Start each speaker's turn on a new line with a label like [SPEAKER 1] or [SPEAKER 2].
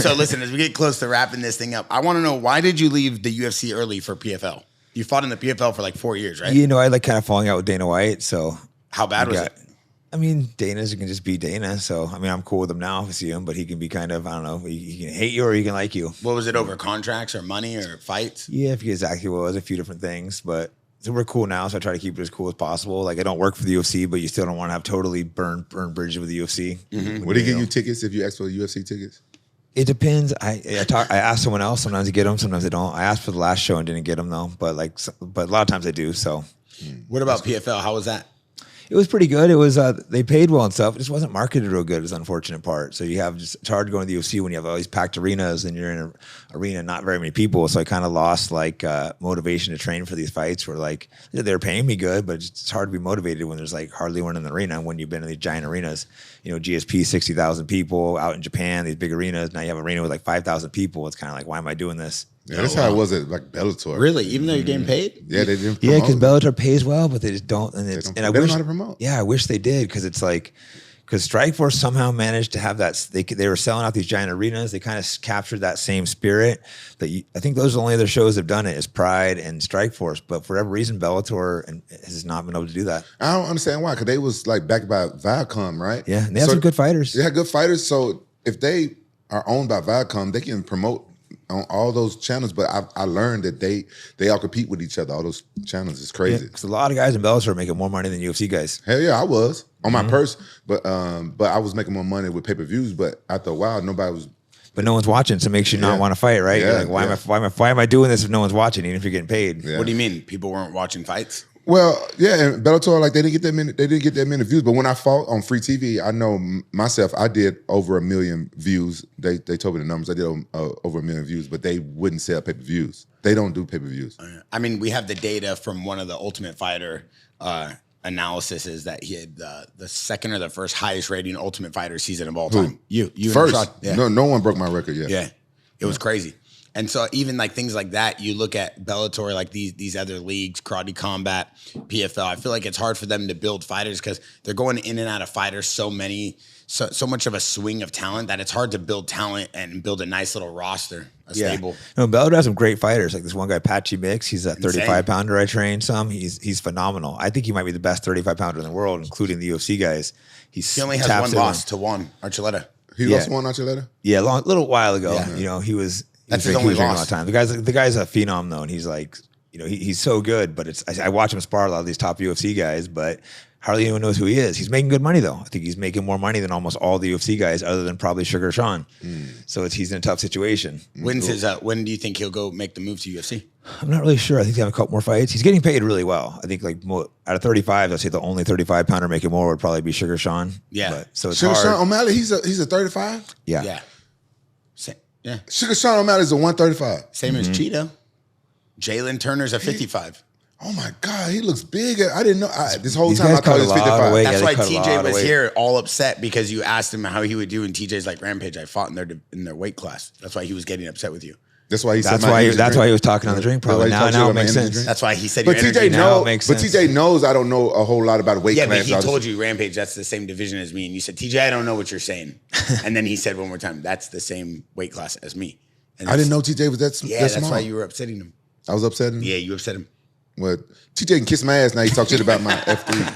[SPEAKER 1] So listen, as we get close to wrapping this thing up, I want to know, why did you leave the UFC early for PFL? You fought in the PFL for like 4 years, right?
[SPEAKER 2] You know, I like kind of falling out with Dana White. So
[SPEAKER 1] how bad was it?
[SPEAKER 2] I mean, Dana's can just be Dana. So, I mean, I'm cool with him now if I see him, but he can be kind of, I don't know, he can hate you or he can like you.
[SPEAKER 1] What was it over, contracts or money or fights?
[SPEAKER 2] Yeah, I forget exactly what it was, a few different things, but so we're cool now. So I try to keep it as cool as possible. Like I don't work for the UFC, but you still don't want to have totally burned bridges with the UFC.
[SPEAKER 3] Would they give you tickets if you ask for UFC tickets?
[SPEAKER 2] It depends. I ask someone else. Sometimes I get them. Sometimes I don't. I asked for the last show and didn't get them though. But a lot of times I do. So,
[SPEAKER 1] what about PFL? How was that?
[SPEAKER 2] It was pretty good. It was they paid well and stuff. It just wasn't marketed real good. Is the unfortunate part. So it's hard going to the UFC when you have all these packed arenas and you're in an arena, not very many people. So I kind of lost motivation to train for these fights. Where like they're paying me good, but it's hard to be motivated when there's like hardly one in the arena. When you've been in these giant arenas, you know, GSP 60,000 people out in Japan, these big arenas. Now you have an arena with like 5,000 people. It's kind of like, why am I doing this?
[SPEAKER 3] Yeah, that's how it was at like Bellator.
[SPEAKER 1] Really? Even though you're getting paid?
[SPEAKER 3] Yeah, they didn't promote.
[SPEAKER 2] Yeah, because Bellator pays well, but they just don't. And
[SPEAKER 3] They don't know how to promote.
[SPEAKER 2] Yeah, I wish they did, because it's like, because Strikeforce somehow managed to have that. They were selling out these giant arenas. They kind of captured that same spirit. I think those are the only other shows that have done it is Pride and Strikeforce. But for whatever reason, Bellator has not been able to do that.
[SPEAKER 3] I don't understand why, because they was like backed by Viacom, right?
[SPEAKER 2] Yeah, and they have some good fighters.
[SPEAKER 3] They have good fighters. So if they are owned by Viacom, they can promote on all those channels. But I learned that they all compete with each other. All those channels is crazy.
[SPEAKER 2] Because a lot of guys in Bellator are making more money than UFC guys.
[SPEAKER 3] Hell yeah, I was on my purse, but I was making more money with pay-per-views. But after a while, nobody was.
[SPEAKER 2] But no one's watching, so it makes you not want to fight, right?
[SPEAKER 3] Yeah,
[SPEAKER 2] You're like, why am I doing this if no one's watching, even if you're getting paid?
[SPEAKER 3] Yeah.
[SPEAKER 1] What do you mean? People weren't watching fights?
[SPEAKER 3] Well, yeah, and Bellator, like they didn't get that many views. But when I fought on free TV, I know myself, I did over 1 million views. They told me the numbers. I did over 1 million views, but they wouldn't sell pay-per-views. They don't do pay-per-views.
[SPEAKER 1] I mean, we have the data from one of the Ultimate Fighter analysis is that he had the second or the first highest rating Ultimate Fighter season of all time. You
[SPEAKER 3] first.
[SPEAKER 1] Yeah.
[SPEAKER 3] No one broke my record yet.
[SPEAKER 1] Yeah, it was crazy. And so even like things like that, you look at Bellator, like these other leagues, Karate Combat, PFL. I feel like it's hard for them to build fighters because they're going in and out of fighters so much of a swing of talent that it's hard to build talent and build a nice little roster, stable.
[SPEAKER 2] No, Bellator has some great fighters. Like this one guy, Patchy Mix. He's a 35-pounder. I trained some. He's phenomenal. I think he might be the best 35-pounder in the world, including the UFC guys.
[SPEAKER 1] He only has one loss to Juan Archuleta.
[SPEAKER 3] He lost one Archuleta?
[SPEAKER 2] Yeah, a little while ago.
[SPEAKER 1] Yeah.
[SPEAKER 2] You know, he was.
[SPEAKER 1] That's his only loss.
[SPEAKER 2] The guy's a phenom though, and he's like, you know, he's so good. But I watch him spar a lot of these top UFC guys, but hardly anyone knows who he is. He's making good money though. I think he's making more money than almost all the UFC guys, other than probably Sugar Sean. So he's in a tough situation.
[SPEAKER 1] When do you think he'll go make the move to UFC?
[SPEAKER 2] I'm not really sure. I think they have a couple more fights. He's getting paid really well. I think like out of 35, I'd say the only 35-pounder making more would probably be Sugar Sean.
[SPEAKER 1] Yeah.
[SPEAKER 2] So it's
[SPEAKER 3] Sugar
[SPEAKER 2] hard.
[SPEAKER 3] Sean O'Malley, he's a 35?
[SPEAKER 2] Yeah.
[SPEAKER 1] Yeah. Yeah.
[SPEAKER 3] Sugar Sean O'Malley's a 135.
[SPEAKER 1] Same as Cheeto. Jalin Turner's a 55.
[SPEAKER 3] Oh my God, he looks big. I didn't know. This whole
[SPEAKER 2] These
[SPEAKER 3] time I
[SPEAKER 2] guys
[SPEAKER 3] thought he
[SPEAKER 2] cut
[SPEAKER 3] was
[SPEAKER 2] a lot of
[SPEAKER 3] 55.
[SPEAKER 2] weight.
[SPEAKER 1] That's
[SPEAKER 2] Yeah,
[SPEAKER 1] why
[SPEAKER 2] they cut a
[SPEAKER 1] TJ
[SPEAKER 2] lot of
[SPEAKER 1] was
[SPEAKER 2] weight.
[SPEAKER 1] here all upset because you asked him how he would do, and TJ's like, Rampage, I fought in their weight class. That's why he was getting upset with you.
[SPEAKER 3] That's why he said
[SPEAKER 2] That's why he was talking on the drink. Probably now it makes sense.
[SPEAKER 1] That's why he said
[SPEAKER 3] But
[SPEAKER 1] your
[SPEAKER 3] TJ
[SPEAKER 1] energy
[SPEAKER 3] knows.
[SPEAKER 2] makes
[SPEAKER 3] But
[SPEAKER 2] sense.
[SPEAKER 3] TJ knows I don't know a whole lot about weight
[SPEAKER 1] Yeah,
[SPEAKER 3] class.
[SPEAKER 1] but he told you, Rampage, that's the same division as me. And you said, TJ, I don't know what you're saying. And then he said one more time, that's the same weight class as me. And
[SPEAKER 3] I didn't know TJ was that
[SPEAKER 1] Yeah,
[SPEAKER 3] that
[SPEAKER 1] that's
[SPEAKER 3] small.
[SPEAKER 1] why you were upsetting him.
[SPEAKER 3] I was upsetting him?
[SPEAKER 1] Yeah, you upset him.
[SPEAKER 3] Well, TJ can kiss my ass now. He talk shit about my F3.